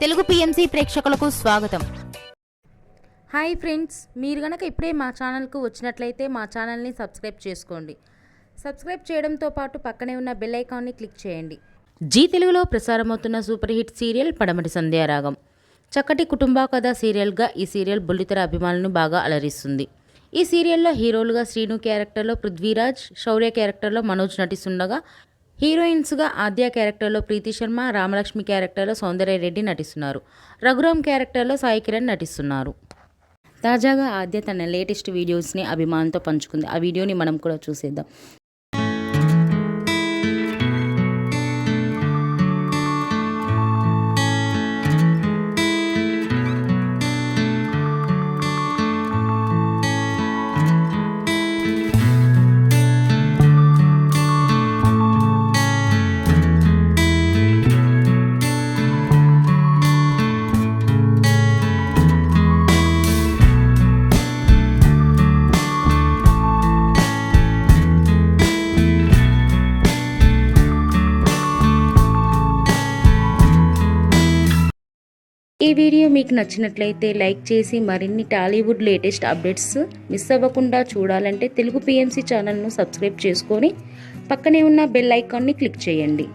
Telugu PMC ప్రేక్షకులకు స్వాగతం. Hi friends, మీరు గనక ఇప్పుడే మా ఛానల్కు వచ్చినట్లయితే మా ఛానల్ని సబ్స్క్రైబ్ చేసుకోండి. సబ్స్క్రైబ్ చేయడంతో పాటు పక్కనే ఉన్న బెల్ ఐకాన్ని క్లిక్ చేయండి. జీ తెలుగులో ప్రసారమవుతున్న సూపర్ హిట్ సీరియల్ పడమటి సంధ్యారాగం. చక్కటి కుటుంబ కథ సీరియల్గా ఈ సీరియల్ బుల్లితెర అభిమానులను బాగా అలరిస్తుంది. ఈ సీరియల్లో హీరోలుగా శ్రీను క్యారెక్టర్లో పృథ్వీరాజ్, శౌర్య క్యారెక్టర్లో మనోజ్ నటిస్తుండగా హీరోయిన్స్గా ఆద్య క్యారెక్టర్లో ప్రీతి శర్మ, రామలక్ష్మి క్యారెక్టర్లో సౌందర్యరెడ్డి నటిస్తున్నారు. రఘురామ్ క్యారెక్టర్లో సాయి కిరణ్ నటిస్తున్నారు. తాజాగా ఆద్య తన లేటెస్ట్ వీడియోస్ని అభిమానులతో పంచుకుంది. ఆ వీడియోని మనం కూడా చూసేద్దాం. ఈ వీడియో మీకు నచ్చినట్లయితే లైక్ చేసి మరిన్ని టాలీవుడ్ లేటెస్ట్ అప్డేట్స్ మిస్ అవ్వకుండా చూడాలంటే తెలుగు పిఎంసి ఛానల్ను సబ్స్క్రైబ్ చేసుకొని పక్కనే ఉన్న బెల్ ఐకాన్ని క్లిక్ చేయండి.